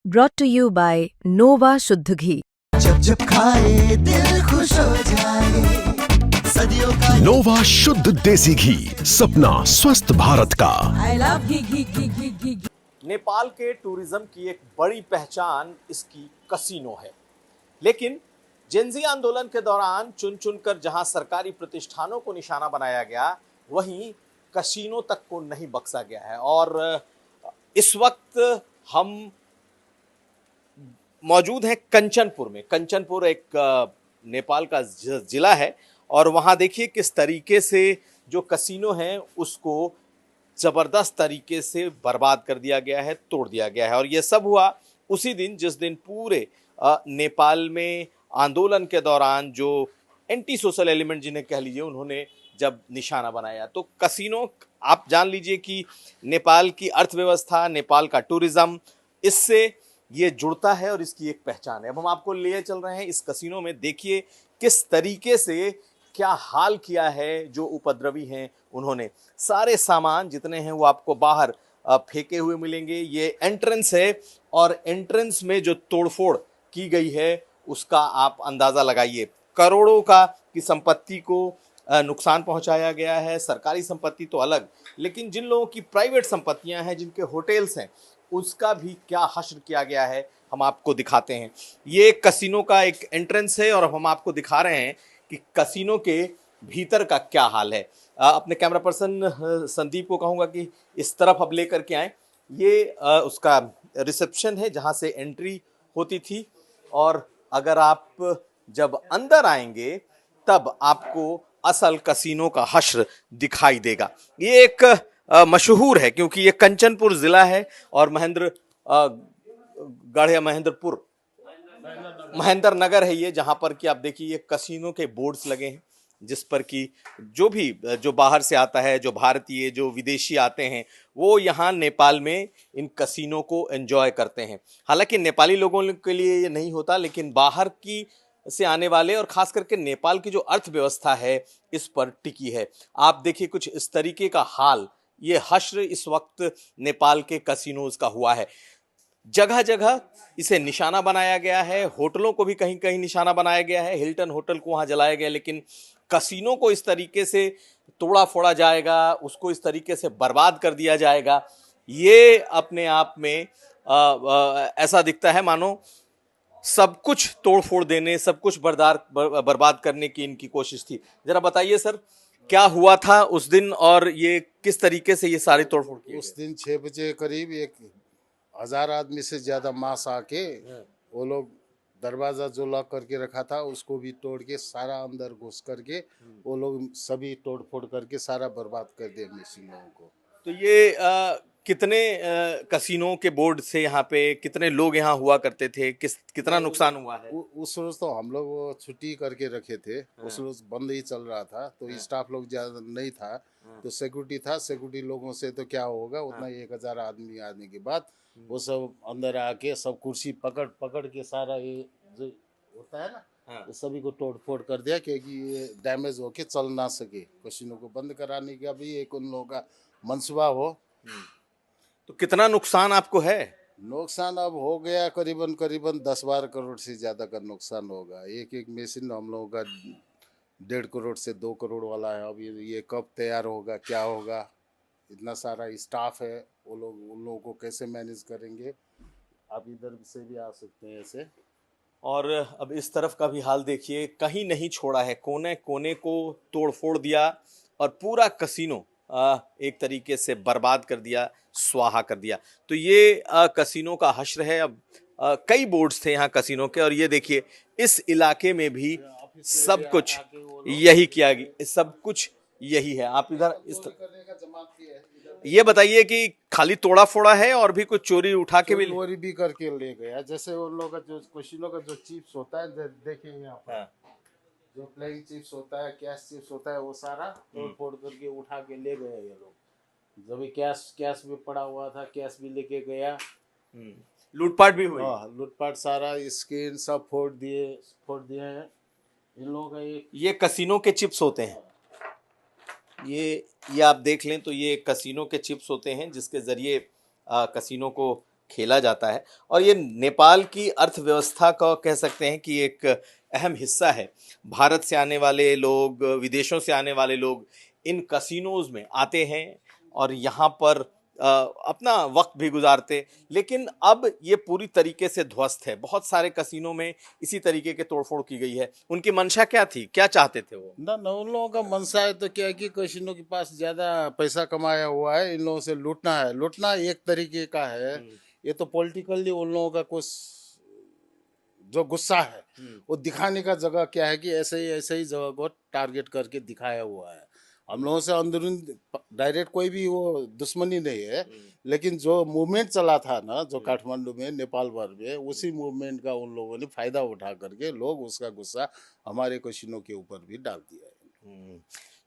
brought to you by Nova शुद्ध घी। जब जब खाए दिल खुश हो जाए, सदियों का नोवा शुद्ध देसी घी, सपना स्वस्थ भारत का। I love घी। नेपाल के टूरिज्म की एक बड़ी पहचान इसकी कसीनो है, लेकिन जेंजी आंदोलन के दौरान चुन चुनकर जहां सरकारी प्रतिष्ठानों को निशाना बनाया गया, वहीं कसीनो तक को नहीं बख्शा गया है। और इस वक्त हम मौजूद हैं कंचनपुर में। कंचनपुर एक नेपाल का जिला है और वहां देखिए किस तरीके से जो कसीनो हैं उसको जबरदस्त तरीके से बर्बाद कर दिया गया है, तोड़ दिया गया है। और ये सब हुआ उसी दिन जिस दिन पूरे नेपाल में आंदोलन के दौरान जो एंटी सोशल एलिमेंट जिन्हें कह लीजिए, उन्होंने जब निशाना बनाया। तो कसीनो आप जान लीजिए कि नेपाल की अर्थव्यवस्था, नेपाल का टूरिज्म, इससे ये जुड़ता है और इसकी एक पहचान है। अब हम आपको ले चल रहे हैं इस कसीनो में। देखिए किस तरीके से क्या हाल किया है जो उपद्रवी हैं उन्होंने। सारे सामान जितने हैं वो आपको बाहर फेंके हुए मिलेंगे। ये एंट्रेंस है और एंट्रेंस में जो तोड़फोड़ की गई है उसका आप अंदाज़ा लगाइए। करोड़ों की संपत्ति को नुकसान पहुंचाया गया है। सरकारी संपत्ति तो अलग, लेकिन जिन लोगों की प्राइवेट संपत्तियां हैं, जिनके होटल्स हैं, उसका भी क्या हश्र किया गया है हम आपको दिखाते हैं। ये कसीनो का एक एंट्रेंस है और अब हम आपको दिखा रहे हैं कि कसीनो के भीतर का क्या हाल है। अपने कैमरा पर्सन संदीप को कहूँगा कि इस तरफ अब लेकर के आए। ये उसका रिसेप्शन है जहाँ से एंट्री होती थी, और अगर आप जब अंदर आएंगे तब आपको असल कसीनो का हश्र दिखाई देगा। ये एक मशहूर है क्योंकि ये कंचनपुर जिला है और महेंद्र नगर है ये, जहां पर कि आप देखिए ये कसीनो के बोर्ड्स लगे हैं जिस पर कि जो बाहर से आता है, जो भारतीय, जो विदेशी आते हैं, वो यहाँ नेपाल में इन कसीनो को एंजॉय करते हैं। हालांकि नेपाली लोगों के लिए ये नहीं होता, लेकिन बाहर की से आने वाले और खास करके नेपाल की जो अर्थव्यवस्था है इस पर टिकी है। आप देखिए कुछ इस तरीके का हाल, ये हश्र इस वक्त नेपाल के कसिनोज का हुआ है। जगह जगह इसे निशाना बनाया गया है। होटलों को भी कहीं कहीं निशाना बनाया गया है। हिल्टन होटल को वहां जलाया गया, लेकिन कसिनो को इस तरीके से तोड़ा फोड़ा जाएगा, उसको इस तरीके से बर्बाद कर दिया जाएगा, ये अपने आप में ऐसा दिखता है मानो सब कुछ तोड़ फोड़ देने, सब कुछ बर्बाद करने की इनकी कोशिश थी। जरा बताइए सर, क्या हुआ था उस दिन और ये किस तरीके से ये सारी तोड़फोड़ की? उस दिन 6 बजे करीब 1000 आदमी से ज्यादा मास आके वो लोग दरवाजा जो लॉक करके रखा था उसको भी तोड़ के सारा अंदर घुस करके वो लोग सभी तोड़ फोड़ करके सारा बर्बाद कर दिया मशीनों को। तो ये कितने कसीनों के बोर्ड से यहाँ पे कितने लोग यहाँ हुआ करते थे, कितना नुकसान हुआ है? उस रोज तो हम लोग वो छुट्टी करके रखे थे। उस रोज बंद ही चल रहा था, तो स्टाफ लोग ज्यादा नहीं था, तो सिक्योरिटी था। सिक्योरिटी लोगों से तो क्या होगा, उतना 1000 आदमी आने के बाद वो सब अंदर आके सब कुर्सी पकड़ के सारा ये जो होता है ना, ये सभी को तोड़ फोड़ कर दिया क्योंकि ये डैमेज होके चल ना सके। कसिनो को बंद कराने का भी एक उन लोगों का मंसूबा हो। तो कितना नुकसान आपको है? नुकसान अब हो गया करीबन 10-12 करोड़ से ज्यादा का नुकसान होगा। एक मशीन हम लोगों का 1.5 करोड़ से 2 करोड़ वाला है। अब ये कब तैयार होगा, क्या होगा, इतना सारा स्टाफ है, उन लोगों को कैसे मैनेज करेंगे। आप इधर से भी आ सकते हैं ऐसे। और अब इस तरफ का भी हाल देखिए, कहीं नहीं छोड़ा है, कोने कोने को तोड़ फोड़ दिया और पूरा कसीनो एक तरीके से बर्बाद कर दिया, स्वाहा कर दिया। तो ये कसीनो का हश्र है। अब कई बोर्ड्स थे यहाँ कसीनो के, और ये देखिए इस इलाके में भी सब कुछ यही किया गया, सब कुछ यही है। आप इधर ये बताइए कि खाली तोड़ा फोड़ा है और भी कुछ चोरी उठा के चोरी भी करके ले गया। जैसे उन लोगों का जो कसीनो का जो चिप्स होता है, देखिए यहाँ पर जो प्लेइंग चिप्स होता है, कैश चिप्स होता है, वो सारा तोड़ फोड़ करके उठा के ले गए ये लोग। जब भी कैश भी पड़ा हुआ था, कैश भी लेके गया। लूटपाट भी हुई। लूटपाट सारा स्क्रीन सब फोड़ दिए हैं इन लोगों का। ये कसीनो के चिप्स होते हैं। ये आप देख लें तो ये कसीनो के चिप्स होते हैं जिसके जरिए कसीनो को खेला जाता है और ये नेपाल की अर्थव्यवस्था का कह सकते हैं कि एक अहम हिस्सा है। भारत से आने वाले लोग, विदेशों से आने वाले लोग इन कसिनोज में आते हैं और यहाँ पर अपना वक्त भी गुजारते, लेकिन अब ये पूरी तरीके से ध्वस्त है। बहुत सारे कसिनों में इसी तरीके के तोड़फोड़ की गई है। उनकी मंशा क्या थी, क्या चाहते थे वो? ना उन लोगों का मनसा है तो क्या है कि कैसीनो के पास ज्यादा पैसा कमाया हुआ है, इन लोगों से लूटना है। लूटना एक तरीके का है, ये तो पॉलिटिकली उन लोगों का कुछ जो गुस्सा है वो दिखाने का जगह क्या है कि ऐसे ही जगह को टारगेट करके दिखाया हुआ है। हम लोगों से अंदरून डायरेक्ट कोई भी वो दुश्मनी नहीं है, लेकिन जो मूवमेंट चला था ना, जो काठमांडू में, नेपाल भर में, उसी मूवमेंट का उन लोगों ने फायदा उठा करके लोग उसका गुस्सा हमारे कसिनो के ऊपर भी डाल दिया है।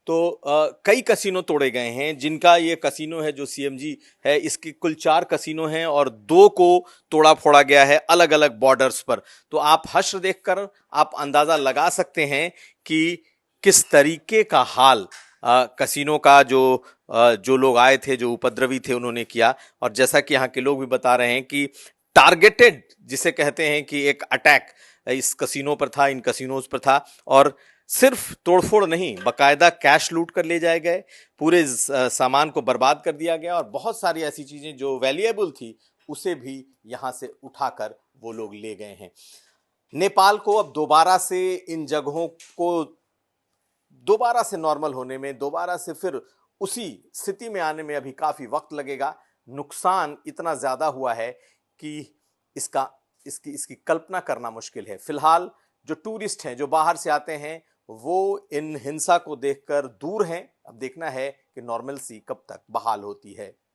तो कई कसिनो तोड़े गए हैं। जिनका ये कसिनो है जो सीएमजी है, इसकी कुल 4 कसिनो हैं और 2 को तोड़ा फोड़ा गया है अलग अलग बॉर्डर्स पर। तो आप हश्र देखकर आप अंदाजा लगा सकते हैं कि किस तरीके का हाल कसिनो का जो लोग आए थे, जो उपद्रवी थे, उन्होंने किया। और जैसा कि यहाँ के लोग भी बता रहे हैं कि टारगेटेड जिसे कहते हैं कि एक अटैक इस कसिनो पर था, इन कसिनोज पर था। और सिर्फ तोड़फोड़ नहीं, बकायदा कैश लूट कर ले जाए गए, पूरे सामान को बर्बाद कर दिया गया और बहुत सारी ऐसी चीजें जो वैल्यूएबल थी उसे भी यहां से उठाकर वो लोग ले गए हैं। नेपाल को अब दोबारा से इन जगहों को दोबारा से नॉर्मल होने में, दोबारा से फिर उसी स्थिति में आने में अभी काफी वक्त लगेगा। नुकसान इतना ज्यादा हुआ है कि इसकी कल्पना करना मुश्किल है। फिलहाल जो टूरिस्ट हैं, जो बाहर से आते हैं, वो इन हिंसा को देखकर दूर हैं। अब देखना है कि नॉर्मलसी कब तक बहाल होती है।